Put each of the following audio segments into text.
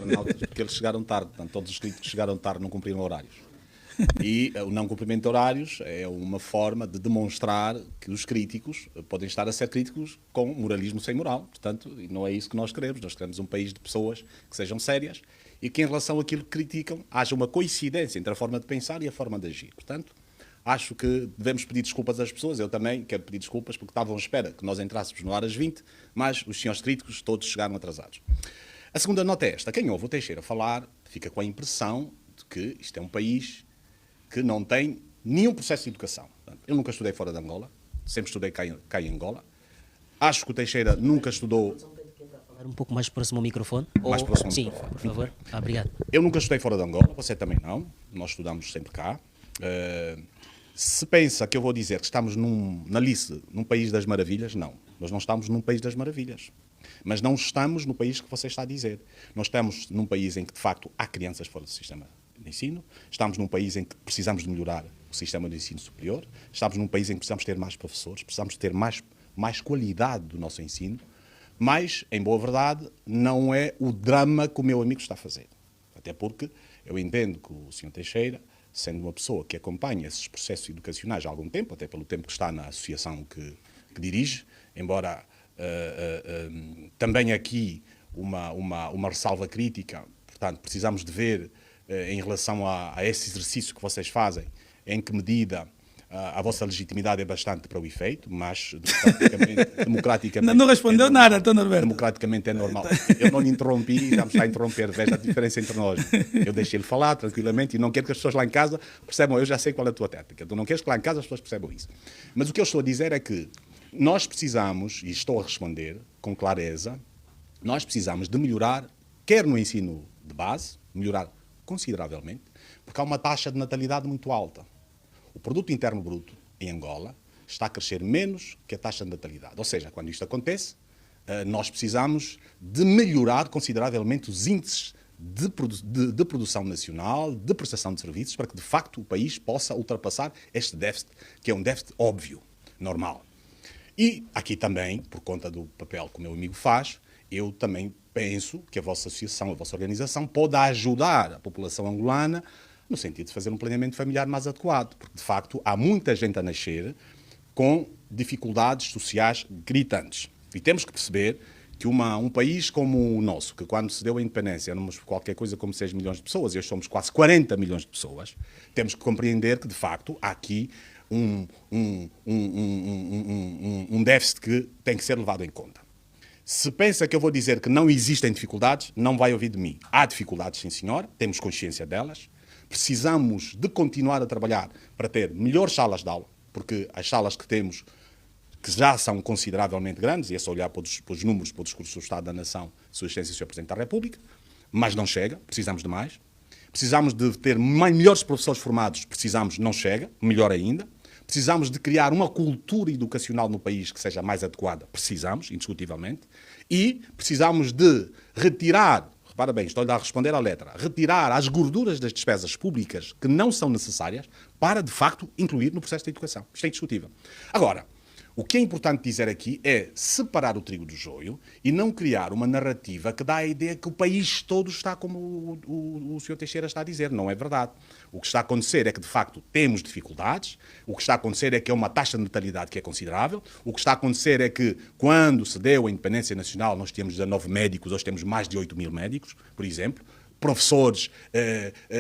internautas, porque eles chegaram tarde. Portanto, todos os críticos chegaram tarde, não cumpriram horários. E o não cumprimento de horários é uma forma de demonstrar que os críticos podem estar a ser críticos com moralismo sem moral. Portanto, não é isso que nós queremos. Nós queremos um país de pessoas que sejam sérias e que, em relação àquilo que criticam, haja uma coincidência entre a forma de pensar e a forma de agir. Portanto, acho que devemos pedir desculpas às pessoas. Eu também quero pedir desculpas porque estavam à espera que nós entrássemos no ar às 20, mas os senhores críticos todos chegaram atrasados. A segunda nota é esta. Quem ouve o Teixeira falar fica com a impressão de que isto é um país que não tem nenhum processo de educação. Eu nunca estudei fora de Angola, sempre estudei cá em Angola. Acho que o Teixeira nunca estudou... Um pouco mais próximo ao microfone? Mais próximo ao sim, microfone. por favor. Obrigado. Eu nunca estudei fora de Angola, você também não. Nós estudamos sempre cá. Se pensa que eu vou dizer que estamos na lista, num país das maravilhas, não. Nós não estamos num país das maravilhas. Mas não estamos no país que você está a dizer. Nós estamos num país em que, de facto, há crianças fora do sistema de ensino. Estamos num país em que precisamos de melhorar o sistema de ensino superior. Estamos num país em que precisamos ter mais professores, precisamos ter mais qualidade do nosso ensino. Mas, em boa verdade, não é o drama que o meu amigo está a fazer. Até porque eu entendo que o Sr. Teixeira, sendo uma pessoa que acompanha esses processos educacionais há algum tempo, até pelo tempo que está na associação que dirige, embora também aqui uma ressalva crítica, portanto, precisamos de ver em relação a esse exercício que vocês fazem, em que medida a vossa legitimidade é bastante para o efeito, mas democraticamente não respondeu nada, Dr. Norberto. Democraticamente é normal. Eu não lhe interrompi e já me está a interromper. Veja a diferença entre nós. Eu deixei-lhe falar tranquilamente e não quero que as pessoas lá em casa percebam. Eu já sei qual é a tua técnica. Tu não queres que lá em casa as pessoas percebam isso. Mas o que eu estou a dizer é que nós precisamos, e estou a responder com clareza, nós precisamos de melhorar, quer no ensino de base, melhorar consideravelmente, porque há uma taxa de natalidade muito alta. O produto interno bruto em Angola está a crescer menos que a taxa de natalidade. Ou seja, quando isto acontece, nós precisamos de melhorar consideravelmente os índices de produção nacional, de prestação de serviços, para que, de facto, o país possa ultrapassar este déficit, que é um déficit óbvio, normal. E aqui também, por conta do papel que o meu amigo faz, eu também penso que a vossa associação, a vossa organização, pode ajudar a população angolana no sentido de fazer um planeamento familiar mais adequado, porque, de facto, há muita gente a nascer com dificuldades sociais gritantes. E temos que perceber que um país como o nosso, que quando se deu a independência éramos qualquer coisa como 6 milhões de pessoas, e hoje somos quase 40 milhões de pessoas, temos que compreender que, de facto, há aqui um déficit que tem que ser levado em conta. Se pensa que eu vou dizer que não existem dificuldades, não vai ouvir de mim. Há dificuldades, sim senhor, temos consciência delas. Precisamos de continuar a trabalhar para ter melhores salas de aula, porque as salas que temos, que já são consideravelmente grandes, e é só olhar para os números, para o discurso do Estado da Nação, Sua Excelência e Sr. Presidente da República, mas não chega, precisamos de mais. Precisamos de ter melhores professores formados, precisamos, não chega, melhor ainda. Precisamos de criar uma cultura educacional no país que seja mais adequada, precisamos, indiscutivelmente. E precisamos de retirar, repara bem, estou-lhe a responder à letra, retirar as gorduras das despesas públicas que não são necessárias para, de facto, incluir no processo de educação. Isto é indiscutível. Agora, o que é importante dizer aqui é separar o trigo do joio e não criar uma narrativa que dá a ideia que o país todo está como o Sr. Teixeira está a dizer. Não é verdade. O que está a acontecer é que, de facto, temos dificuldades. O que está a acontecer é que é uma taxa de natalidade que é considerável. O que está a acontecer é que, quando se deu a independência nacional, nós tínhamos 19 médicos, hoje temos mais de 8 mil médicos, por exemplo. Professores,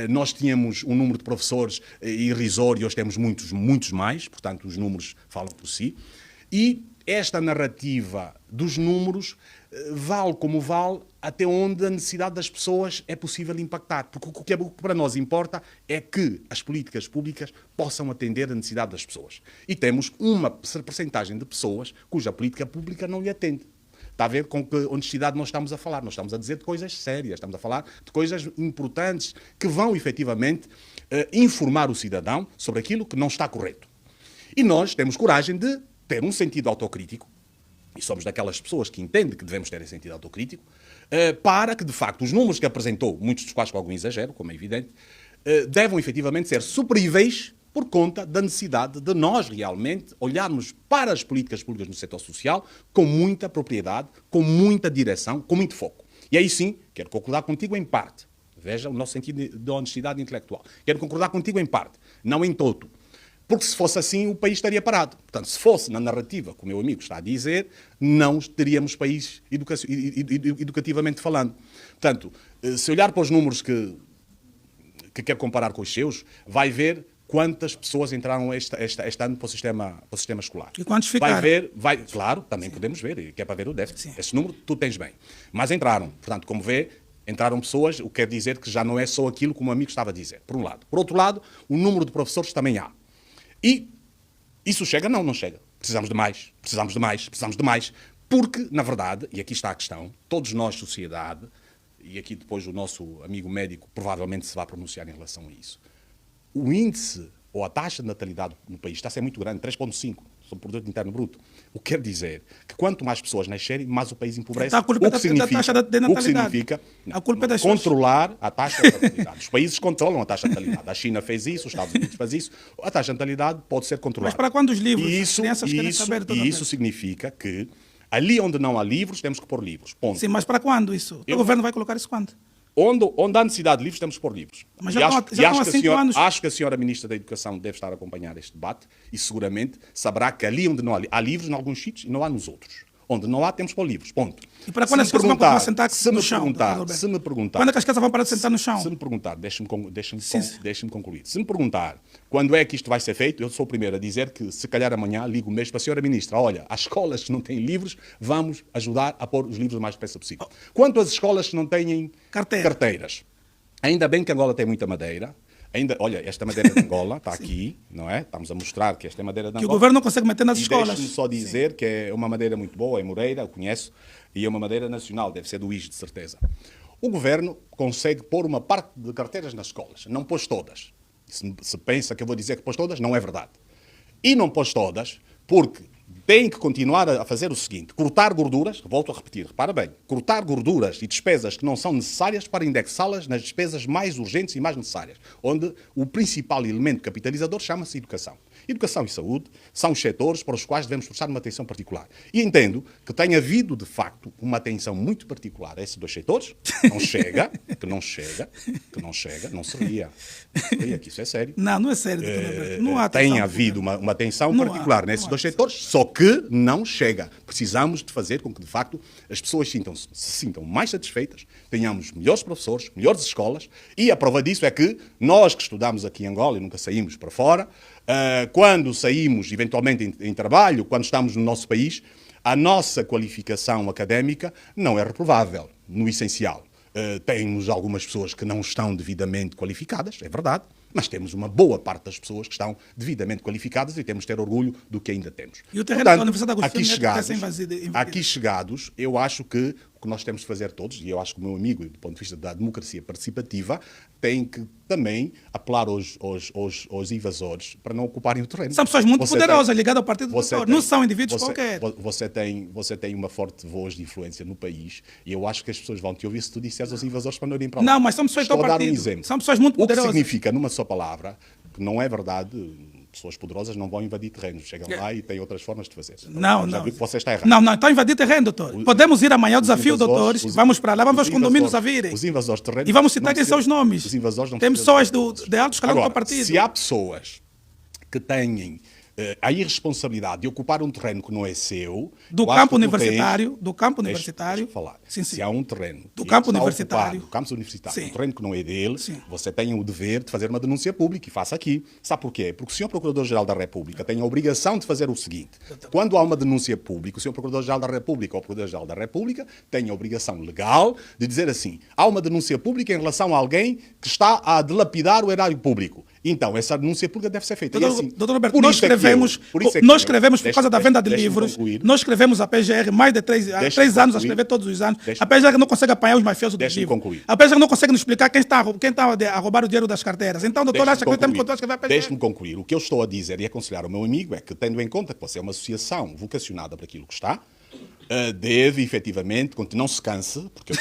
nós tínhamos um número de professores irrisório, hoje temos muitos mais, portanto, os números falam por si. E esta narrativa dos números vale como vale até onde a necessidade das pessoas é possível impactar. Porque o que para nós importa é que as políticas públicas possam atender a necessidade das pessoas. E temos uma percentagem de pessoas cuja política pública não lhe atende. Está a ver com que honestidade nós estamos a falar. Nós estamos a dizer de coisas sérias, estamos a falar de coisas importantes que vão efetivamente informar o cidadão sobre aquilo que não está correto. E nós temos coragem de ter um sentido autocrítico, e somos daquelas pessoas que entendem que devemos ter esse sentido autocrítico, para que, de facto, os números que apresentou, muitos dos quais com algum exagero, como é evidente, devam efetivamente ser superíveis por conta da necessidade de nós realmente olharmos para as políticas públicas no setor social com muita propriedade, com muita direção, com muito foco. E aí sim, quero concordar contigo em parte. Veja o nosso sentido de honestidade intelectual. Quero concordar contigo em parte, não em todo. Porque se fosse assim, o país estaria parado. Portanto, se fosse na narrativa que o meu amigo está a dizer, não teríamos país educativamente falando. Portanto, se olhar para os números que quer comparar com os seus, vai ver quantas pessoas entraram este ano para o sistema escolar. E quantos ficaram? Claro, também podemos ver, que é para ver o déficit. Sim. Esse número tu tens bem. Mas entraram. Portanto, como vê, entraram pessoas, o que quer dizer que já não é só aquilo que o meu amigo estava a dizer, por um lado. Por outro lado, o número de professores também há. E isso chega? Não, não chega. Precisamos de mais, precisamos de mais, precisamos de mais. Porque, na verdade, e aqui está a questão, todos nós, sociedade, e aqui depois o nosso amigo médico provavelmente se vai pronunciar em relação a isso, o índice ou a taxa de natalidade no país está a ser muito grande, 3,5 sobre o produto interno bruto. O que quer dizer que quanto mais pessoas nascerem, mais o país empobrece. Então, a culpa o que significa, da taxa de natalidade. o que significa A culpa é das pessoas. controlar a taxa de natalidade. Os países controlam a taxa de natalidade. A China fez isso, os Estados Unidos faz isso. A taxa de natalidade pode ser controlada. Mas para quando os livros, E as crianças querem saber toda isso significa que ali onde não há livros, temos que pôr livros. Ponto. Sim, mas para quando isso? O governo vai colocar isso quando? Onde há necessidade de livros, temos que pôr livros. Mas E já acho- estão e há acho que a 5 senhora- anos. Acho que a senhora Ministra da Educação deve estar a acompanhar este debate e seguramente saberá que ali onde não há livros, em alguns sítios, e não há nos outros. Onde não há, temos que pôr livros. Ponto. E para quando as crianças vão parar de sentar no chão? Se me perguntar, Quando é que as crianças vão parar de sentar no chão? se me perguntar, deixe-me Sim. concluir. Se me perguntar quando é que isto vai ser feito, eu sou o primeiro a dizer que, se calhar amanhã, ligo mesmo para a senhora Ministra. Olha, as escolas que não têm livros, vamos ajudar a pôr os livros o mais depressa possível. Quanto às escolas que não têm carteiras, ainda bem que Angola tem muita madeira. Olha, esta madeira de Angola está aqui, não é? Estamos a mostrar que esta é madeira de Que o Angola. governo não consegue meter nas E escolas. deixe-me só dizer que é uma madeira muito boa, é Moreira, eu conheço, e é uma madeira nacional, deve ser do IS, de certeza. O governo consegue pôr uma parte de carteiras nas escolas, não pôs todas. Se pensa que eu vou dizer que pôs todas, não é verdade. E não pôs todas porque tem que continuar a fazer o seguinte, cortar gorduras, volto a repetir, repara bem, cortar gorduras e despesas que não são necessárias para indexá-las nas despesas mais urgentes e mais necessárias, onde o principal elemento capitalizador chama-se educação. Educação e saúde são os setores para os quais devemos prestar uma atenção particular. E entendo que tem havido, de facto, uma atenção muito particular a esses dois setores, que não chega, não seria, que isso é sério. Não é sério, doutor Alberto. Não há Tem atenção havido do uma atenção Não há, particular não nesses há. dois setores, só que não chega. Precisamos de fazer com que, de facto, as pessoas se sintam mais satisfeitas, tenhamos melhores professores, melhores escolas, e a prova disso é que nós que estudamos aqui em Angola e nunca saímos para fora, quando saímos, eventualmente, em trabalho, quando estamos no nosso país, a nossa qualificação académica não é reprovável, no essencial. Temos algumas pessoas que não estão devidamente qualificadas, é verdade, mas temos uma boa parte das pessoas que estão devidamente qualificadas e temos de ter orgulho do que ainda temos. E o terreno da Universidade Agostinho aqui Neto chegados, está invadido. aqui chegados, eu acho que o que nós temos de fazer todos, e eu acho que o meu amigo, do ponto de vista da democracia participativa, tem que também apelar aos invasores para não ocuparem o terreno. São pessoas muito poderosas, ligadas ao partido do doutor. Não são indivíduos qualquer. Você tem uma forte voz de influência no país e eu acho que as pessoas vão te ouvir se tu disseres aos invasores para não irem para lá. Não, mas são pessoas do Estou a dar um partido. exemplo. São pessoas muito poderosas. O que significa, numa só palavra, que não é verdade, pessoas poderosas não vão invadir terrenos. Chegam lá e têm outras formas de fazer. Já viu que você está errado. Não, estão a invadir terreno, doutor. Podemos ir amanhã ao desafio, doutores. Vamos para lá, vamos ver os condomínios a virem. Os invasores de terreno. E vamos citar quem são os nomes. Os invasores não Tem precisam pessoas de alto escalão do partido. Se há pessoas que têm a irresponsabilidade de ocupar um terreno que não é seu... Do campo universitário. Deixa-me falar. Sim. Se há um terreno... Do campo universitário. Do campo universitário. Sim. Um terreno que não é dele, Sim. você tem o dever de fazer uma denúncia pública e faça aqui. Sabe porquê? Porque o Sr. Procurador-Geral da República tem a obrigação de fazer o seguinte. Quando há uma denúncia pública, o Sr. Procurador-Geral da República ou o Procurador-Geral da República tem a obrigação legal de dizer assim, há uma denúncia pública em relação a alguém que está a dilapidar o erário público. Então, essa denúncia pública deve ser feita. Doutor Roberto, nós escrevemos por causa da venda de livros, nós escrevemos a PGR mais de 3 anos a escrever todos os anos. A PGR não consegue apanhar os mafiosos dos livros. A PGR não consegue nos explicar quem está a roubar o dinheiro das carteiras. Então, doutor, acha que temos que continuar a escrever a PGR? Deixe-me concluir. O que eu estou a dizer e aconselhar ao meu amigo é que, tendo em conta que você é uma associação vocacionada para aquilo que está, deve, efetivamente, não se canse, porque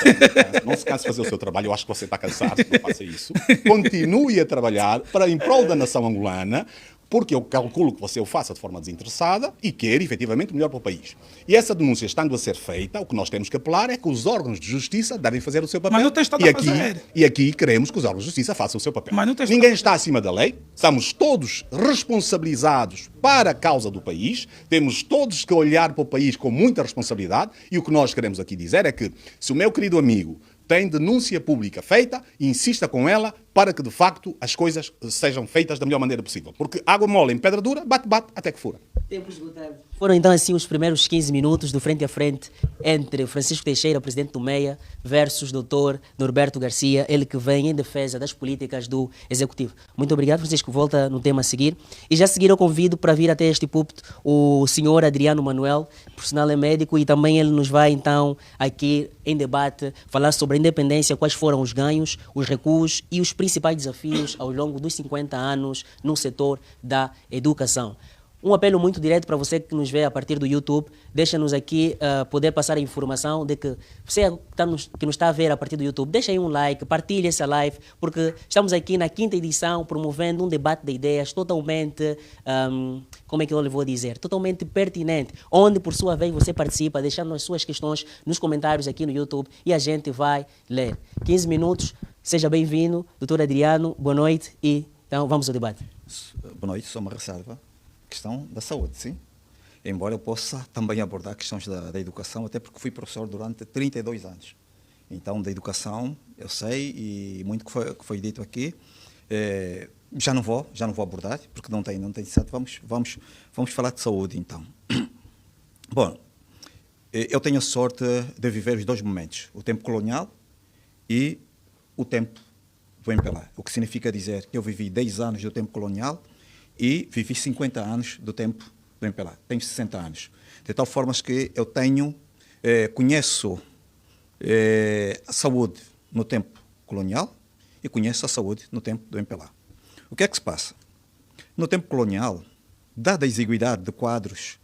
não se canse de fazer o seu trabalho, eu acho que você está cansado, não faça isso. Continue a trabalhar em prol da nação angolana, porque eu calculo que você o faça de forma desinteressada e quer, efetivamente, o melhor para o país. E essa denúncia estando a ser feita, o que nós temos que apelar é que os órgãos de justiça devem fazer o seu papel. Mas não tem estado a fazer. E aqui queremos que os órgãos de justiça façam o seu papel. Mas não tem Ninguém está acima da lei, estamos todos responsabilizados para a causa do país, temos todos que olhar para o país com muita responsabilidade, e o que nós queremos aqui dizer é que, se o meu querido amigo tem denúncia pública feita, insista com ela para que, de facto, as coisas sejam feitas da melhor maneira possível. Porque água mole em pedra dura, bate até que fura. Foram então assim os primeiros 15 minutos do frente a frente entre Francisco Teixeira, presidente do MEIA, versus Dr. Norberto Garcia, ele que vem em defesa das políticas do Executivo. Muito obrigado, Francisco. Volta no tema a seguir. E já a seguir eu convido para vir até este púlpito o senhor Adriano Manuel, profissional é médico, e também ele nos vai então aqui em debate falar sobre a independência, quais foram os ganhos, os recuos e os principais desafios ao longo dos 50 anos no setor da educação. Um apelo muito direto para você que nos vê a partir do YouTube, deixa-nos aqui poder passar a informação de que você que nos está a ver a partir do YouTube, deixa aí um like, partilhe essa live, porque estamos aqui na 5ª edição promovendo um debate de ideias totalmente, como é que eu lhe vou dizer, totalmente pertinente, onde por sua vez você participa, deixando as suas questões nos comentários aqui no YouTube e a gente vai ler. 15 minutos, seja bem-vindo, doutor Adriano, boa noite e então vamos ao debate. Boa noite, sou uma ressalva. Questão da saúde, sim. Embora eu possa também abordar questões da educação, até porque fui professor durante 32 anos. Então, da educação, eu sei, e muito que foi dito aqui, já não vou abordar, porque não tem necessidade. Vamos falar de saúde, então. Bom, eu tenho a sorte de viver os dois momentos, o tempo colonial e o tempo do MPLA. O que significa dizer que eu vivi 10 anos do tempo colonial e vivi 50 anos do tempo do MPLA. Tenho 60 anos. De tal forma que eu conheço a saúde no tempo colonial e conheço a saúde no tempo do MPLA. O que é que se passa? No tempo colonial, dada a exiguidade de quadros,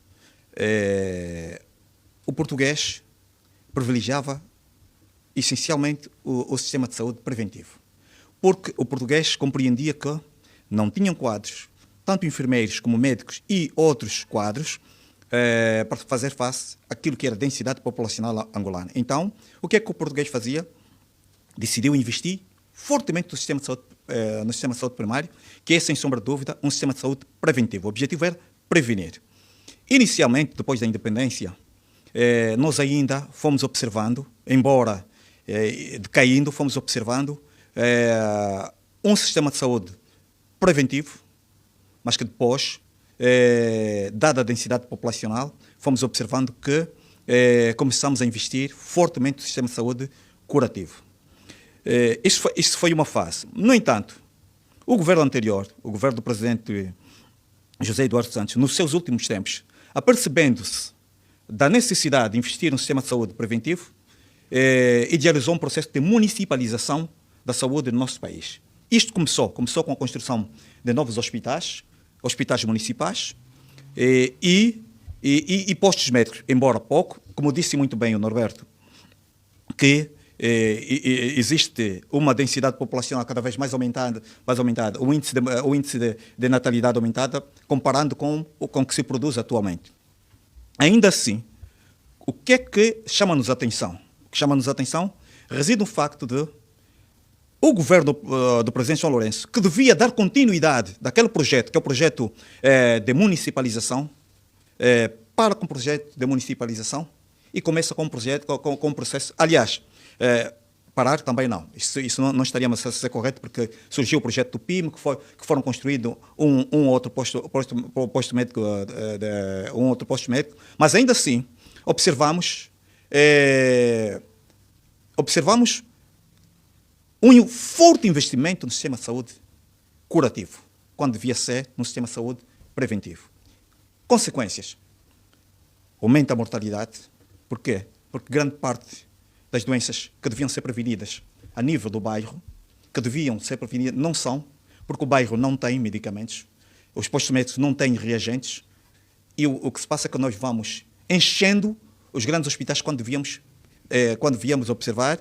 o português privilegiava essencialmente o sistema de saúde preventivo. Porque o português compreendia que não tinham quadros, tanto enfermeiros como médicos e outros quadros, para fazer face àquilo que era a densidade populacional angolana. Então, o que é que o português fazia? Decidiu investir fortemente no sistema de saúde primário, que é, sem sombra de dúvida, um sistema de saúde preventivo. O objetivo era prevenir. Inicialmente, depois da independência, nós ainda fomos observando, embora decaindo, fomos observando um sistema de saúde preventivo, mas que depois, dada a densidade populacional, fomos observando que começamos a investir fortemente no sistema de saúde curativo. Isso foi uma fase. No entanto, o governo anterior, o governo do presidente José Eduardo Santos, nos seus últimos tempos, apercebendo-se da necessidade de investir no sistema de saúde preventivo, idealizou um processo de municipalização da saúde no nosso país. Isto começou com a construção de novos hospitais municipais e postos médicos, embora pouco, como disse muito bem o Norberto, que existe uma densidade populacional cada vez mais aumentada, o índice de natalidade aumentada, comparando com o que se produz atualmente. Ainda assim, o que é que chama-nos a atenção? O que chama-nos a atenção reside no facto de o governo do presidente João Lourenço, que devia dar continuidade daquele projeto, que é o projeto de municipalização, para com o projeto de municipalização e começa com um processo. Aliás, parar também não. Isso não estaria a ser correto, porque surgiu o projeto do PIM, que foram construídos um outro posto médico, mas ainda assim observamos um forte investimento no sistema de saúde curativo, quando devia ser no sistema de saúde preventivo. Consequências. Aumenta a mortalidade. Por quê? Porque grande parte das doenças que deviam ser prevenidas a nível do bairro, que deviam ser prevenidas, não são, porque o bairro não tem medicamentos, os postos médicos não têm reagentes, e o que se passa é que nós vamos enchendo os grandes hospitais quando devíamos observar,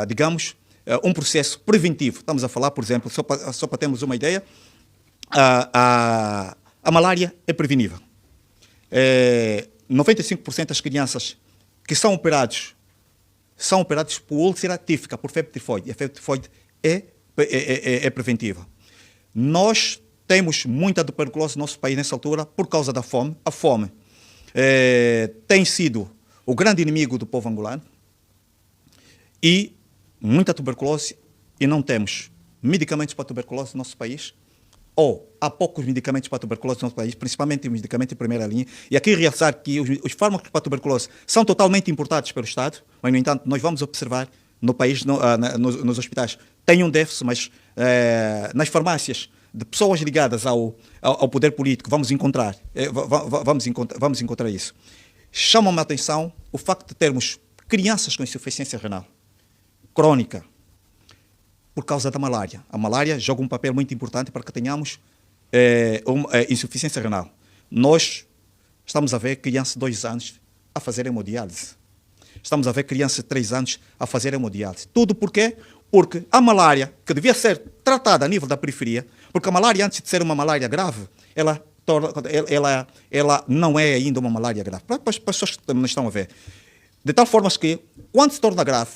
digamos, um processo preventivo. Estamos a falar, por exemplo, só para termos uma ideia, a malária é prevenível. 95% das crianças que são operados por úlcera típica, por febre tifoide. E a febre tifoide é preventiva. Nós temos muita tuberculose no nosso país nessa altura por causa da fome. A fome tem sido o grande inimigo do povo angolano e muita tuberculose, e não temos medicamentos para tuberculose no nosso país, ou há poucos medicamentos para tuberculose no nosso país, principalmente medicamentos de primeira linha. E aqui realçar que os fármacos para tuberculose são totalmente importados pelo Estado, mas, no entanto, nós vamos observar no país, nos hospitais, tem um déficit, mas nas farmácias de pessoas ligadas ao poder político, vamos encontrar isso. Chama-me a atenção o facto de termos crianças com insuficiência renal crônica por causa da malária. A malária joga um papel muito importante para que tenhamos insuficiência renal. Nós estamos a ver crianças de 2 anos a fazer hemodiálise. Estamos a ver crianças de 3 anos a fazer hemodiálise. Tudo por quê? Porque a malária, que devia ser tratada a nível da periferia, porque a malária, antes de ser uma malária grave, ela não é ainda uma malária grave. Para as pessoas que não estão a ver. De tal forma que, quando se torna grave,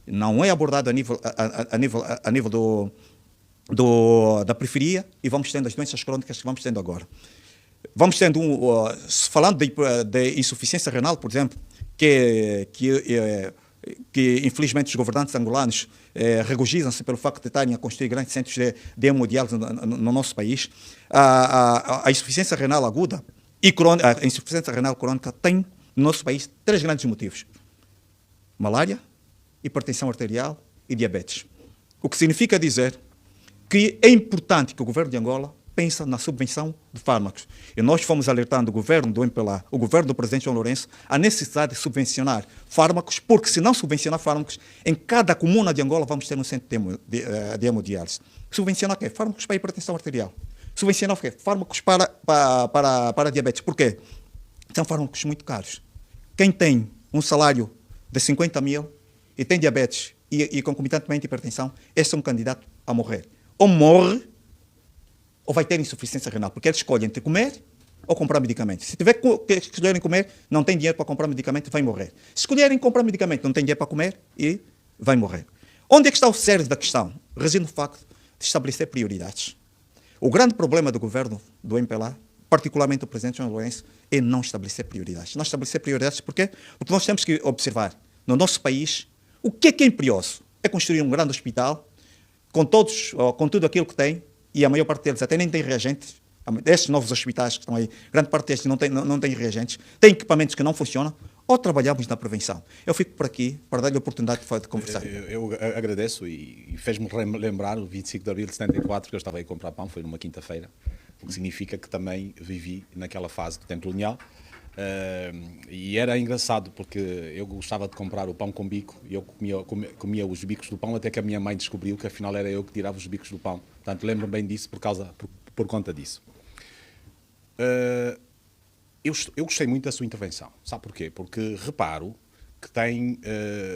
não é abordado a nível da periferia, e vamos tendo as doenças crônicas que vamos tendo agora. Vamos tendo, falando de insuficiência renal, por exemplo, que infelizmente os governantes angolanos regozijam-se pelo facto de estarem a construir grandes centros de hemodiálise no nosso país. A insuficiência renal aguda e a insuficiência renal crônica tem no nosso país 3 grandes motivos: malária, hipertensão arterial e diabetes. O que significa dizer que é importante que o governo de Angola pense na subvenção de fármacos. E nós fomos alertando o governo do MPLA, o governo do presidente João Lourenço, a necessidade de subvencionar fármacos, porque se não subvencionar fármacos, em cada comuna de Angola vamos ter um centro de hemodiálise. Subvencionar o quê? Fármacos para a hipertensão arterial. Subvencionar o quê? Fármacos para diabetes. Por quê? São fármacos muito caros. Quem tem um salário de 50 mil e tem diabetes e concomitantemente hipertensão, esse é um candidato a morrer. Ou morre, ou vai ter insuficiência renal, porque ele escolhe entre comer ou comprar medicamento. Se tiver que escolherem comer, não tem dinheiro para comprar medicamento, vai morrer. Se escolherem comprar medicamento, não tem dinheiro para comer e vai morrer. Onde é que está o cerne da questão? Reside no facto de estabelecer prioridades. O grande problema do governo do MPLA, particularmente do presidente João Lourenço, é não estabelecer prioridades. Não estabelecer prioridades porquê? Porque nós temos que observar, no nosso país, o que é imperioso? É construir um grande hospital, com tudo aquilo que tem, e a maior parte deles até nem tem reagentes. Estes novos hospitais que estão aí, grande parte deles não tem reagentes, tem equipamentos que não funcionam, ou trabalhamos na prevenção. Eu fico por aqui para dar-lhe a oportunidade de conversar. Eu agradeço e fez-me lembrar o 25 de abril de 74, que eu estava aí a comprar pão, foi numa quinta-feira, o que significa que também vivi naquela fase do tempo colonial. E era engraçado porque eu gostava de comprar o pão com bico e eu comia os bicos do pão até que a minha mãe descobriu que afinal era eu que tirava os bicos do pão. Portanto, lembro-me bem disso por conta disso. Eu gostei muito da sua intervenção. Sabe porquê? Porque reparo que tem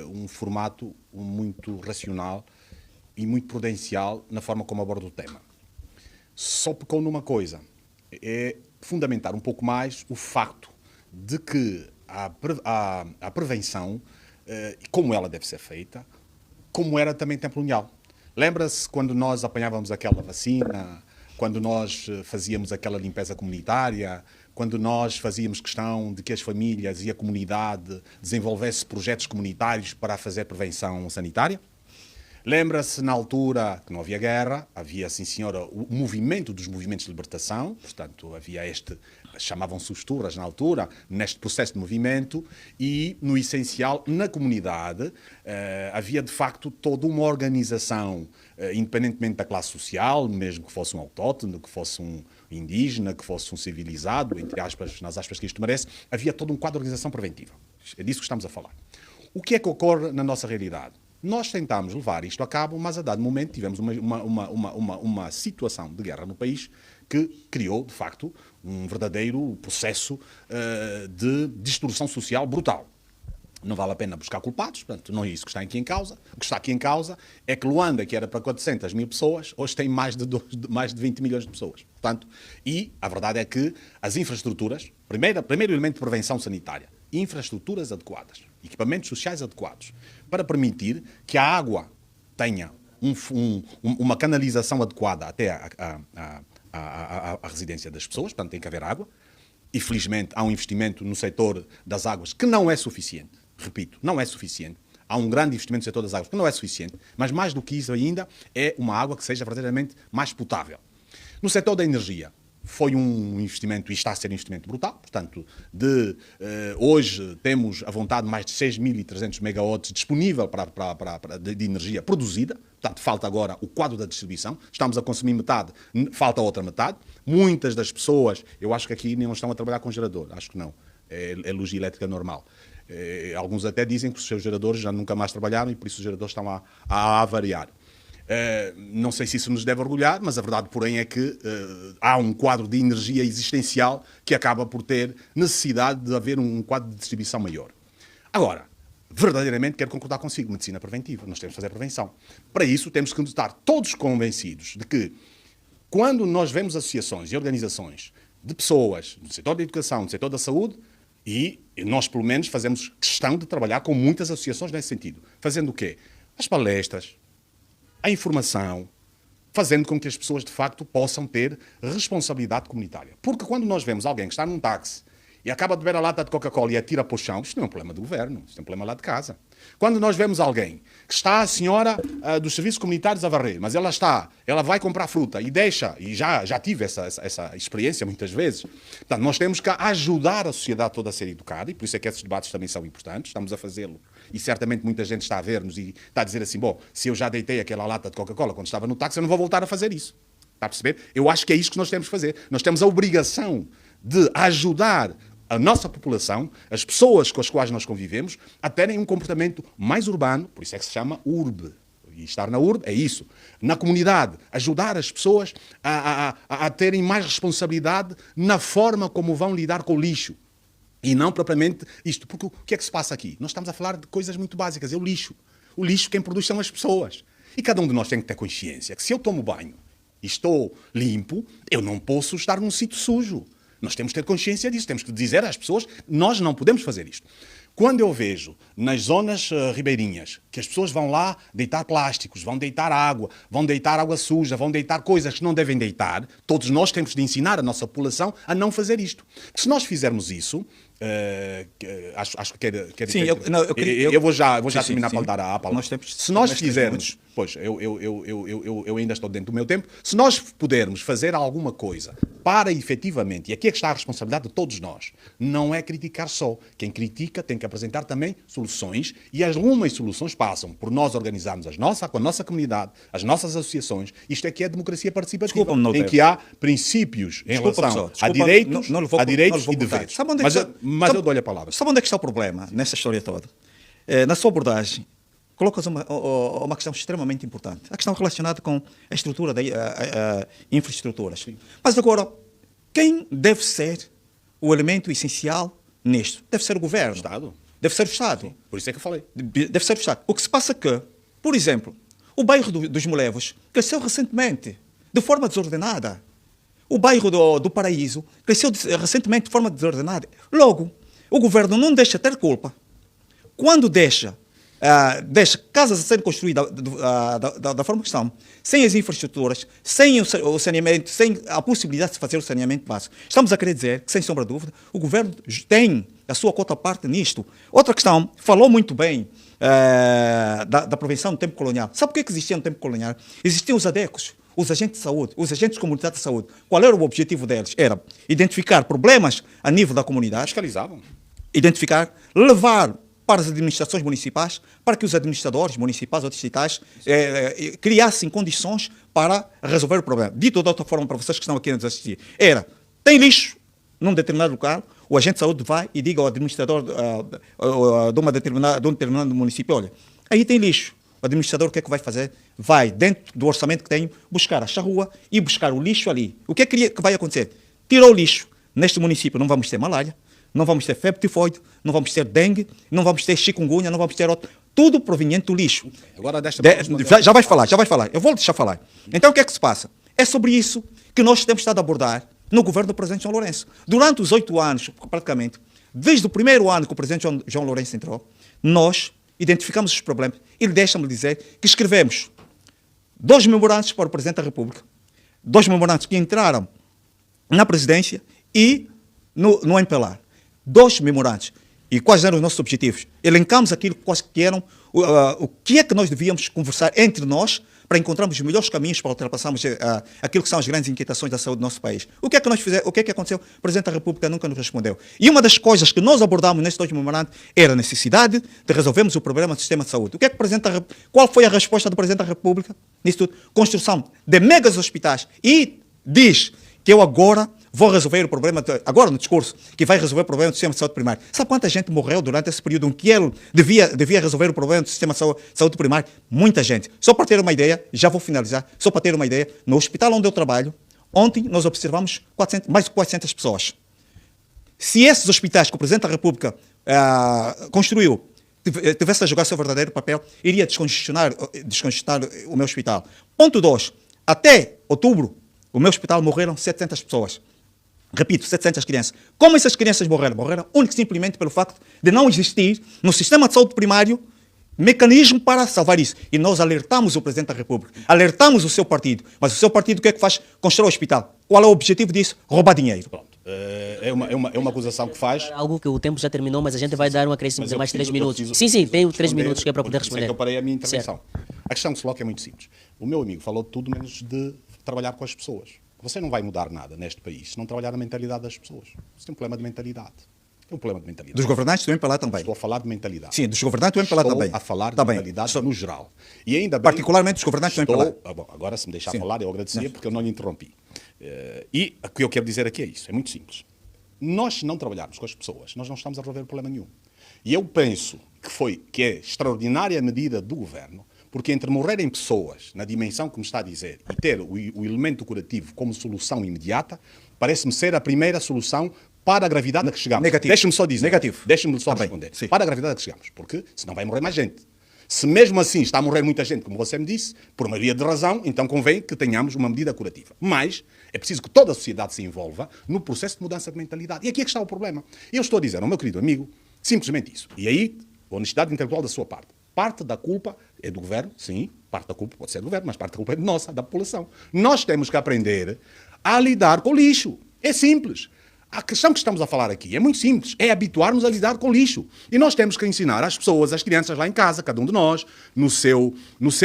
um formato muito racional e muito prudencial na forma como aborda o tema. Só pecou numa coisa, é fundamentar um pouco mais o facto de que a prevenção, como ela deve ser feita, como era também tempo colonial. Lembra-se quando nós apanhávamos aquela vacina, quando nós fazíamos aquela limpeza comunitária, quando nós fazíamos questão de que as famílias e a comunidade desenvolvessem projetos comunitários para fazer prevenção sanitária? Lembra-se na altura que não havia guerra, havia, sim senhora, o movimento dos movimentos de libertação, portanto havia chamavam-se os turas na altura, neste processo de movimento, e no essencial, na comunidade, havia de facto toda uma organização, independentemente da classe social, mesmo que fosse um autóctone, que fosse um indígena, que fosse um civilizado, entre aspas, nas aspas que isto merece, havia todo um quadro de organização preventiva. É disso que estamos a falar. O que é que ocorre na nossa realidade? Nós tentámos levar isto a cabo, mas a dado momento tivemos uma situação de guerra no país que criou, de facto, um verdadeiro processo de destruição social brutal. Não vale a pena buscar culpados, portanto, não é isso que está aqui em causa. O que está aqui em causa é que Luanda, que era para 400 mil pessoas, hoje tem mais de 20 milhões de pessoas. Portanto, e a verdade é que as infraestruturas, primeiro elemento de prevenção sanitária, infraestruturas adequadas, equipamentos sociais adequados, para permitir que a água tenha uma canalização adequada até a residência das pessoas, portanto, tem que haver água. E, felizmente, há um investimento no setor das águas que não é suficiente. Repito, não é suficiente. Há um grande investimento no setor das águas que não é suficiente, mas mais do que isso ainda é uma água que seja verdadeiramente mais potável. No setor da energia, foi um investimento e está a ser um investimento brutal. Portanto, hoje temos à vontade mais de 6.300 megawatts disponível de energia produzida. Portanto, falta agora o quadro da distribuição. Estamos a consumir metade, falta a outra metade. Muitas das pessoas, eu acho que aqui não estão a trabalhar com gerador, acho que não. É luz elétrica normal. Alguns até dizem que os seus geradores já nunca mais trabalharam e por isso os geradores estão a avariar. Não sei se isso nos deve orgulhar, mas a verdade, porém, é que há um quadro de energia existencial que acaba por ter necessidade de haver um quadro de distribuição maior. Agora, verdadeiramente quero concordar consigo, medicina preventiva, nós temos que fazer prevenção. Para isso temos que estar todos convencidos de que quando nós vemos associações e organizações de pessoas no setor da educação, no setor da saúde, e nós pelo menos fazemos questão de trabalhar com muitas associações nesse sentido. Fazendo o quê? As palestras, a informação, fazendo com que as pessoas de facto possam ter responsabilidade comunitária. Porque quando nós vemos alguém que está num táxi e acaba de beber a lata de Coca-Cola e atira para o chão, isto não é um problema do governo, isto é um problema lá de casa. Quando nós vemos alguém que está a senhora dos serviços comunitários a varrer, mas ela vai comprar fruta e deixa, e já tive essa experiência muitas vezes, portanto, nós temos que ajudar a sociedade toda a ser educada, e por isso é que esses debates também são importantes, estamos a fazê-lo, e certamente muita gente está a ver-nos e está a dizer assim, bom, se eu já deitei aquela lata de Coca-Cola quando estava no táxi, eu não vou voltar a fazer isso. Está a perceber? Eu acho que é isso que nós temos que fazer. Nós temos a obrigação de ajudar a nossa população, as pessoas com as quais nós convivemos, a terem um comportamento mais urbano, por isso é que se chama urbe. E estar na urbe é isso. Na comunidade, ajudar as pessoas a terem mais responsabilidade na forma como vão lidar com o lixo. E não propriamente isto. Porque o que é que se passa aqui? Nós estamos a falar de coisas muito básicas. É o lixo. O lixo quem produz são as pessoas. E cada um de nós tem que ter consciência que se eu tomo banho e estou limpo, eu não posso estar num sítio sujo. Nós temos que ter consciência disso, temos que dizer às pessoas, nós não podemos fazer isto. Quando eu vejo nas zonas ribeirinhas que as pessoas vão lá deitar plásticos, vão deitar água suja, vão deitar coisas que não devem deitar, todos nós temos de ensinar a nossa população a não fazer isto. Porque se nós fizermos isso, acho que quer sim, eu vou já terminar para dar a palavra. Se nós fizermos, pois, eu ainda estou dentro do meu tempo, se nós pudermos fazer alguma coisa para efetivamente, e aqui é que está a responsabilidade de todos nós, não é criticar só. Quem critica tem que apresentar também soluções, e algumas soluções passam por nós organizarmos com a nossa comunidade, as nossas associações. Isto é que é a democracia participativa, em que há princípios em relação a direitos e deveres. Mas eu dou-lhe a palavra. Sabe onde é que está o problema nessa história toda? Na sua abordagem, colocas uma questão extremamente importante. A questão relacionada com a estrutura da infraestruturas. Sim. Mas agora, quem deve ser o elemento essencial nisto? Deve ser o governo. O Estado. Deve ser o Estado. Sim. Por isso é que eu falei. Deve ser o Estado. O que se passa é que, por exemplo, o bairro dos Molevos cresceu recentemente, de forma desordenada. O bairro do Paraíso cresceu recentemente de forma desordenada. Logo, o governo não deixa ter culpa. Quando deixa casas a serem construídas da forma que estão, sem as infraestruturas, sem o saneamento, sem a possibilidade de fazer o saneamento básico. Estamos a querer dizer que, sem sombra de dúvida, o governo tem a sua cota parte nisto. Outra questão, falou muito bem da prevenção no tempo colonial. Sabe o que existia no tempo colonial? Existiam os ADECOS, os agentes de saúde, os agentes comunitários de saúde. Qual era o objetivo deles? Era identificar problemas a nível da comunidade. Fiscalizavam. Identificar, levar para as administrações municipais, para que os administradores municipais ou distritais criassem condições para resolver o problema. Dito de outra forma para vocês que estão aqui a nos assistir, tem lixo num determinado local, o agente de saúde vai e diga ao administrador de um determinado município, olha, aí tem lixo. O administrador o que é que vai fazer? Vai, dentro do orçamento que tem, buscar a charrua e buscar o lixo ali. O que é que vai acontecer? Tirou o lixo. Neste município não vamos ter malária, não vamos ter febre tifoide, não vamos ter dengue, não vamos ter chikungunya, não vamos ter outro. Tudo proveniente do lixo. Agora já vais falar. Eu vou deixar falar. Então o que é que se passa? É sobre isso que nós temos estado a abordar no governo do presidente João Lourenço. Durante os 8 anos, praticamente, desde o primeiro ano que o presidente João Lourenço entrou, nós identificamos os problemas. Ele deixa-me dizer que escrevemos 2 memorandos para o Presidente da República, 2 memorandos que entraram na presidência e no MPLA. 2 memorandos. E quais eram os nossos objetivos? Elencamos aquilo que eram, o que é que nós devíamos conversar entre nós para encontrarmos os melhores caminhos para ultrapassarmos aquilo que são as grandes inquietações da saúde do nosso país. O que é que nós fizemos? O que é que aconteceu? O Presidente da República nunca nos respondeu. E uma das coisas que nós abordámos nesses 2 memorandos era a necessidade de resolvermos o problema do sistema de saúde. Qual foi a resposta do Presidente da República nisso tudo? Construção de megas hospitais. E diz que eu agora vou resolver o problema, agora no discurso, que vai resolver o problema do sistema de saúde primário. Sabe quanta gente morreu durante esse período em que ele devia resolver o problema do sistema de saúde primário? Muita gente. Só para ter uma ideia, já vou finalizar, só para ter uma ideia, no hospital onde eu trabalho, ontem nós observamos mais de 400 pessoas. Se esses hospitais que o Presidente da República construiu tivesse a jogar seu verdadeiro papel, iria descongestionar o meu hospital. Ponto 2. Até outubro, o meu hospital morreram 700 pessoas. Repito, 700 crianças. Como essas crianças morreram? Morreram única e simplesmente pelo facto de não existir no sistema de saúde primário mecanismo para salvar isso. E nós alertamos o Presidente da República, alertamos o seu partido. Mas o seu partido o que é que faz? Constrói o hospital. Qual é o objetivo disso? Roubar dinheiro. Pronto. É uma acusação que faz. Algo que o tempo já terminou, mas a gente vai dar um acréscimo de mais 3 minutos. Sim, tenho 3 minutos que é para poder responder. Eu parei a minha intervenção. A questão que se coloca é muito simples. O meu amigo falou de tudo menos de trabalhar com as pessoas. Você não vai mudar nada neste país se não trabalhar na mentalidade das pessoas. Você tem um problema de mentalidade. Tem um problema de mentalidade. Dos governantes do MPLA também. Estou a falar de mentalidade. Sim, dos governantes do MPLA também. Estou a falar de mentalidade no geral. E ainda bem, particularmente dos governantes do MPLA. Bom, agora, se me deixar falar, eu agradecia porque eu não lhe interrompi. E o que eu quero dizer aqui é isso. É muito simples. Nós, se não trabalharmos com as pessoas, nós não estamos a resolver problema nenhum. E eu penso que é extraordinária a medida do governo, porque entre morrerem pessoas, na dimensão que me está a dizer, e ter o elemento curativo como solução imediata, parece-me ser a primeira solução para a gravidade a que chegamos. Negativo. Deixa-me só dizer. Negativo. Deixa-me só responder. Sim. Para a gravidade a que chegamos. Porque senão vai morrer mais gente. Se mesmo assim está a morrer muita gente, como você me disse, por maioria de razão, então convém que tenhamos uma medida curativa. Mas é preciso que toda a sociedade se envolva no processo de mudança de mentalidade. E aqui é que está o problema. Eu estou a dizer ao meu querido amigo simplesmente isso. E aí, honestidade intelectual da sua parte. Parte da culpa é do governo, sim, parte da culpa pode ser do governo, mas parte da culpa é nossa, da população. Nós temos que aprender a lidar com o lixo. É simples. A questão que estamos a falar aqui é muito simples, é habituar-nos a lidar com o lixo. E nós temos que ensinar às pessoas, às crianças lá em casa, cada um de nós, no seu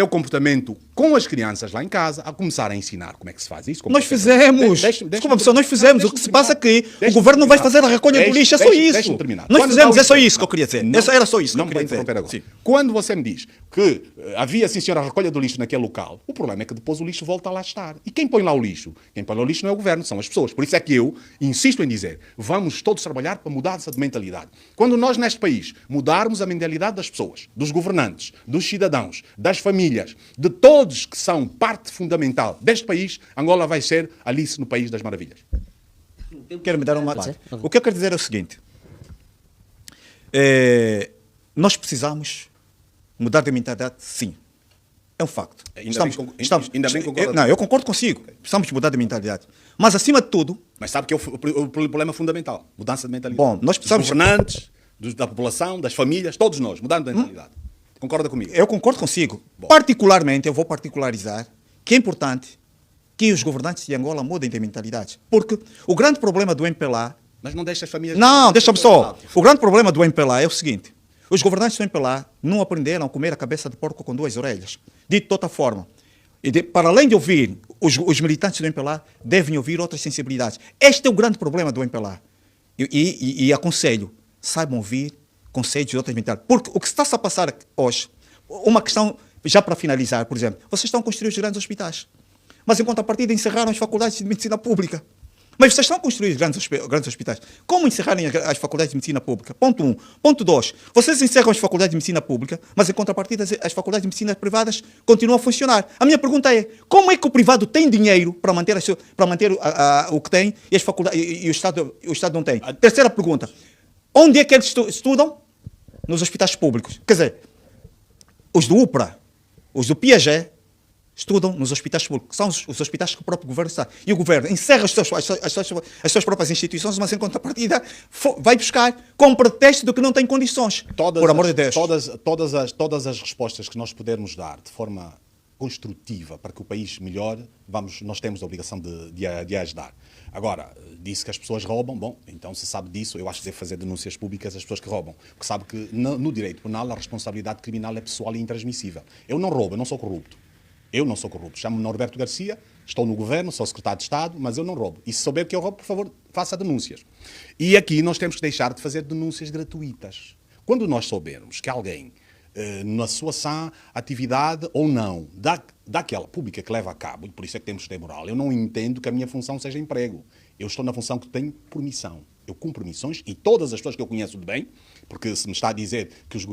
comportamento com as crianças lá em casa, a começar a ensinar como é que se faz isso. Nós fizemos. Desculpa, professor, nós fizemos. O que se passa é que o governo não vai fazer a recolha do lixo, é só isso. Deixa-me terminar. Nós fizemos, é só isso que eu queria dizer. Era só isso que eu queria dizer. Agora. Quando você me diz que havia, sim senhora, a recolha do lixo naquele local, o problema é que depois o lixo volta a lá estar. E quem põe lá o lixo? Quem põe lá o lixo não é o governo, são as pessoas. Por isso é que eu insisto em dizer, vamos todos trabalhar para mudança de mentalidade. Quando nós, neste país, mudarmos a mentalidade das pessoas, dos governantes, dos cidadãos, das famílias, de todos que são parte fundamental deste país, Angola vai ser Alice no País das Maravilhas. Quero me dar uma... O que eu quero dizer é o seguinte. Nós precisamos mudar de mentalidade, sim. É um facto. Ainda bem concordo. Não, eu concordo consigo. Precisamos mudar de mentalidade. Mas, acima de tudo... Mas sabe que é o problema fundamental. Mudança de mentalidade. Bom, nós precisamos... Dos governantes, da população, das famílias, todos nós, mudando de mentalidade. Concorda comigo? Eu concordo consigo. Bom. Particularmente, eu vou particularizar que é importante que os governantes de Angola mudem de mentalidade. Porque o grande problema do MPLA... Mas não deixa as famílias... Não, deixa-me só. O grande problema do MPLA é o seguinte. Os governantes do MPLA não aprenderam a comer a cabeça de porco com 2 orelhas. Dito de outra forma. Para além de ouvir os militantes do MPLA, devem ouvir outras sensibilidades. Este é o grande problema do MPLA. E aconselho, saibam ouvir conselhos de outras mentalidades. Porque o que está-se a passar hoje, uma questão, já para finalizar, por exemplo, vocês estão a construir os grandes hospitais. Mas, em contrapartida, encerraram as faculdades de medicina pública. Mas vocês estão a construir os grandes hospitais. Como encerrarem as faculdades de medicina pública? Ponto 1. Ponto 2. Vocês encerram as faculdades de medicina pública, mas, em contrapartida, as faculdades de medicina privadas continuam a funcionar. A minha pergunta é, como é que o privado tem dinheiro para manter o que tem e, e o Estado não tem? Terceira pergunta. Onde é que eles estudam? Nos hospitais públicos. Quer dizer, os do UPRA, os do Piaget, estudam nos hospitais públicos, que são os hospitais que o próprio governo está. E o governo encerra as suas próprias instituições, mas em contrapartida vai buscar com pretexto de que não tem condições. Por amor de Deus. Todas as respostas que nós pudermos dar de forma construtiva para que o país melhore, nós temos a obrigação de ajudar. Agora, disse que as pessoas roubam, bom, então se sabe disso, eu acho que deve fazer denúncias públicas às pessoas que roubam, porque sabe que no direito penal a responsabilidade criminal é pessoal e intransmissível. Eu não roubo, eu não sou corrupto. Chamo-me Norberto Garcia, estou no governo, sou secretário de Estado, mas eu não roubo. E se souber que eu roubo, por favor, faça denúncias. E aqui nós temos que deixar de fazer denúncias gratuitas. Quando nós soubermos que alguém, na sua sã atividade ou não, daquela pública que leva a cabo, e por isso é que temos que ter moral, eu não entendo que a minha função seja emprego. Eu estou na função que tenho por missão. Eu cumpro missões e todas as pessoas que eu conheço de bem, porque se me está a dizer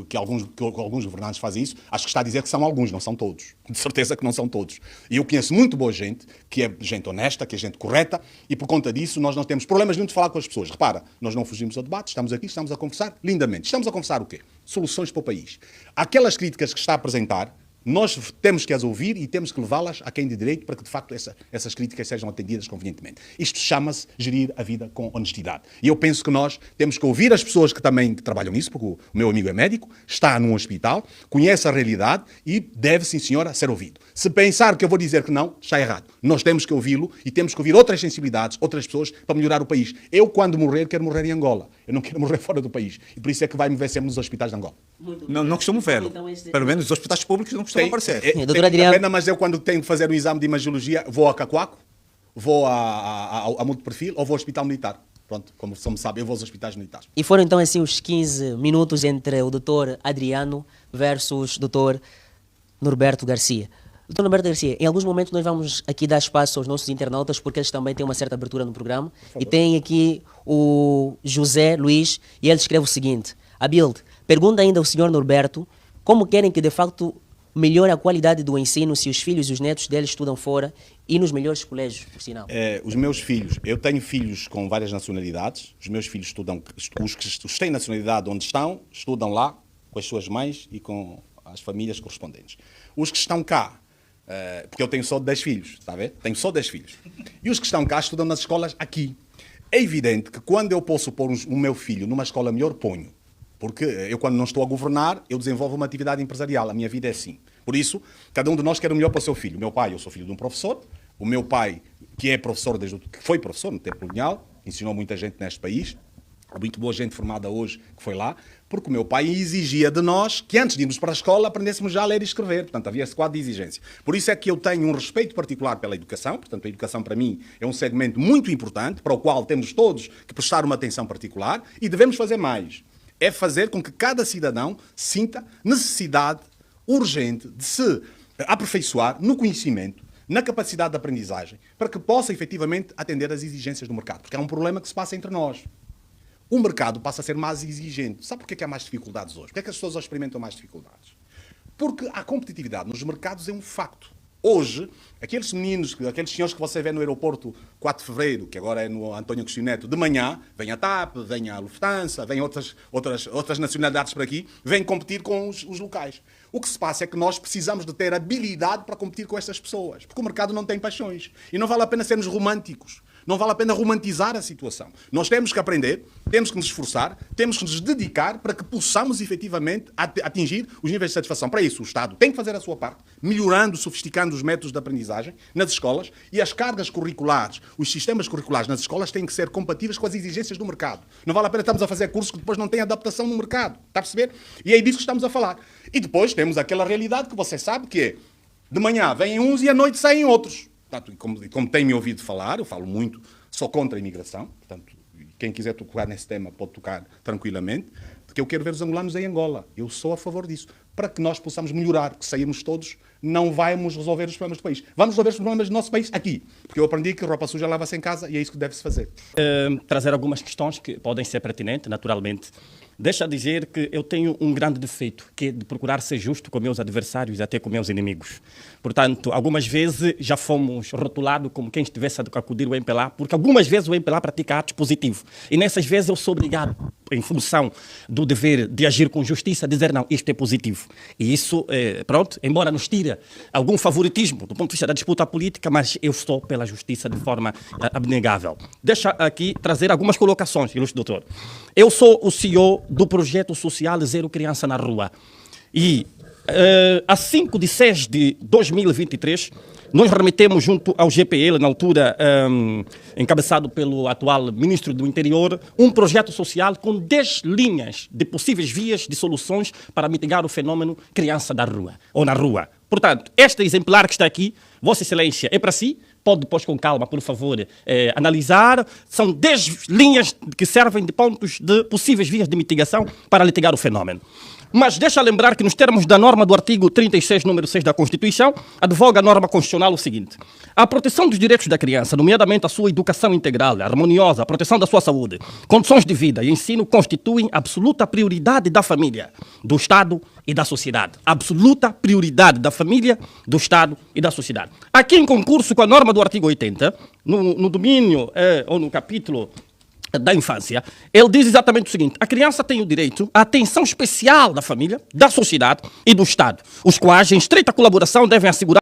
que alguns governantes fazem isso, acho que está a dizer que são alguns, não são todos. De certeza que não são todos. E eu conheço muito boa gente, que é gente honesta, que é gente correta, e por conta disso nós não temos problemas nenhum de falar com as pessoas. Repara, nós não fugimos ao debate, estamos aqui, estamos a conversar lindamente. Estamos a conversar o quê? Soluções para o país. Aquelas críticas que está a apresentar, nós temos que as ouvir e temos que levá-las a quem de direito para que, de facto, essas críticas sejam atendidas convenientemente. Isto chama-se gerir a vida com honestidade. E eu penso que nós temos que ouvir as pessoas que trabalham nisso, porque o meu amigo é médico, está num hospital, conhece a realidade e deve, sim senhora, ser ouvido. Se pensar que eu vou dizer que não, está errado. Nós temos que ouvi-lo e temos que ouvir outras sensibilidades, outras pessoas, para melhorar o país. Eu, quando morrer, quero morrer em Angola. Eu não quero morrer fora do país. E por isso é que vai-me ver sempre nos hospitais de Angola. Não costumo ver. Pelo menos os hospitais públicos não costumam aparecer. Doutora Adriano, pena, mas eu quando tenho que fazer um exame de imagiologia, vou a Cacoaco, vou a Multiperfil ou vou ao Hospital Militar. Pronto, como me sabe, eu vou aos hospitais militares. E foram então assim os 15 minutos entre o doutor Adriano versus o doutor Norberto Garcia. Doutor Norberto Garcia, em alguns momentos nós vamos aqui dar espaço aos nossos internautas, porque eles também têm uma certa abertura no programa. E tem aqui o José Luiz, e ele escreve o seguinte: a Bild pergunta ainda ao senhor Norberto como querem que de facto melhore a qualidade do ensino se os filhos e os netos deles estudam fora e nos melhores colégios, por sinal. Os meus filhos, eu tenho filhos com várias nacionalidades, os meus filhos estudam, os que têm nacionalidade onde estudam lá com as suas mães e com as famílias correspondentes. Os que estão cá, porque eu tenho só 10 filhos, está a ver? Tenho só 10 filhos. E os que estão cá estudam nas escolas aqui. É evidente que quando eu posso pôr o meu filho numa escola melhor, ponho. Porque eu, quando não estou a governar, eu desenvolvo uma atividade empresarial. A minha vida é assim. Por isso, cada um de nós quer o melhor para o seu filho. O meu pai, eu sou filho de um professor. O meu pai, que é professor, que foi professor no tempo colonial, ensinou muita gente neste país. Há muito boa gente formada hoje que foi lá. Porque o meu pai exigia de nós que, antes de irmos para a escola, aprendêssemos já a ler e escrever. Portanto, havia esse quadro de exigência. Por isso é que eu tenho um respeito particular pela educação. Portanto, a educação, para mim, é um segmento muito importante, para o qual temos todos que prestar uma atenção particular e devemos fazer mais. É fazer com que cada cidadão sinta necessidade urgente de se aperfeiçoar no conhecimento, na capacidade de aprendizagem, para que possa efetivamente atender às exigências do mercado. Porque há um problema que se passa entre nós. O mercado passa a ser mais exigente. Sabe porquê que há mais dificuldades hoje? Porquê é que as pessoas hoje experimentam mais dificuldades? Porque a competitividade nos mercados é um facto. Hoje, aqueles senhores que você vê no aeroporto 4 de Fevereiro, que agora é no António Agostinho Neto, de manhã, vem a TAP, vem a Lufthansa, vem outras nacionalidades por aqui, vêm competir com os locais. O que se passa é que nós precisamos de ter habilidade para competir com estas pessoas, porque o mercado não tem paixões. E não vale a pena sermos românticos. Não vale a pena romantizar a situação. Nós temos que aprender, temos que nos esforçar, temos que nos dedicar para que possamos efetivamente atingir os níveis de satisfação. Para isso, o Estado tem que fazer a sua parte, melhorando, sofisticando os métodos de aprendizagem nas escolas, e as cargas curriculares, os sistemas curriculares nas escolas têm que ser compatíveis com as exigências do mercado. Não vale a pena estarmos a fazer cursos que depois não têm adaptação no mercado. Está a perceber? E é disso que estamos a falar. E depois temos aquela realidade que você sabe que é, de manhã vêm uns e à noite saem outros. Portanto, como tem-me ouvido falar, eu falo muito, sou contra a imigração, portanto, quem quiser tocar nesse tema pode tocar tranquilamente, porque eu quero ver os angolanos em Angola. Eu sou a favor disso, para que nós possamos melhorar, porque sairmos todos, não vamos resolver os problemas do país. Vamos resolver os problemas do nosso país aqui, porque eu aprendi que roupa suja lava-se em casa e é isso que deve-se fazer. Trazer algumas questões que podem ser pertinentes, naturalmente. Deixa dizer que eu tenho um grande defeito, que é de procurar ser justo com meus adversários e até com meus inimigos. Portanto, algumas vezes já fomos rotulados como quem estivesse a acudir o MPLA, porque algumas vezes o MPLA pratica atos positivos. E nessas vezes eu sou obrigado, em função do dever de agir com justiça, dizer não, isto é positivo. E isso, pronto, embora nos tire algum favoritismo do ponto de vista da disputa política, mas eu estou pela justiça de forma abnegável. Deixa aqui trazer algumas colocações, ilustre doutor. Eu sou o CEO do projeto social Zero Criança na Rua. E a 5 de 6 de 2023, nós remetemos junto ao GPL, na altura encabeçado pelo atual Ministro do Interior, um projeto social com 10 linhas de possíveis vias de soluções para mitigar o fenômeno criança da rua, ou na rua. Portanto, este exemplar que está aqui, Vossa Excelência, é para si, pode depois com calma, por favor, analisar. São 10 linhas que servem de pontos de possíveis vias de mitigação para mitigar o fenômeno. Mas deixa lembrar que nos termos da norma do artigo 36, número 6 da Constituição, advoga a norma constitucional o seguinte: a proteção dos direitos da criança, nomeadamente a sua educação integral, harmoniosa, a proteção da sua saúde, condições de vida e ensino constituem absoluta prioridade da família, do Estado e da sociedade. Absoluta prioridade da família, do Estado e da sociedade. Aqui em concurso com a norma do artigo 80, no domínio ou no capítulo da infância, ele diz exatamente o seguinte: a criança tem o direito à atenção especial da família, da sociedade e do Estado, os quais, em estreita colaboração, devem assegurar